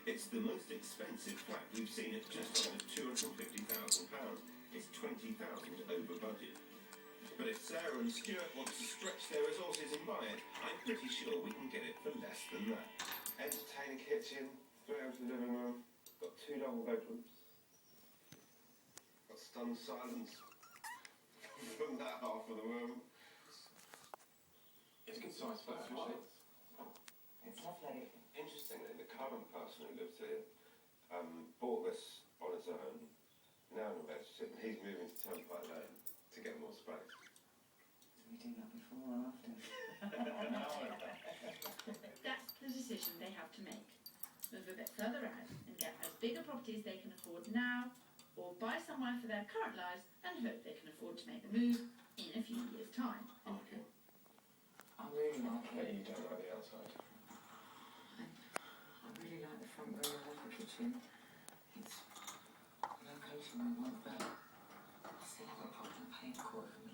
It's the most expensive flat we've seen at just under £250,000. It's 20,000 over budget. But if Sarah and Stuart want to stretch their resources and buy it, I'm pretty sure we can get it for less than that. Entertaining kitchen, 3 rooms living room, got 2 double bedrooms. Got stunned silence from that half of the room. It's a good size flat, actually. It's lovely. Interestingly, the current person who lives here bought this on his own, now in a relationship, and he's moving to Turnpike Lane to get more space. Did we do that before or after? That's the decision they have to make. Move a bit further out and get as big a property as they can afford now, or buy somewhere for their current lives and hope they can afford to make the move in a few years' time. Okay. I really like But it. you don't like the outside. I really like the front room. I love the kitchen. It's a location I want, but I still have a problem paying £250,000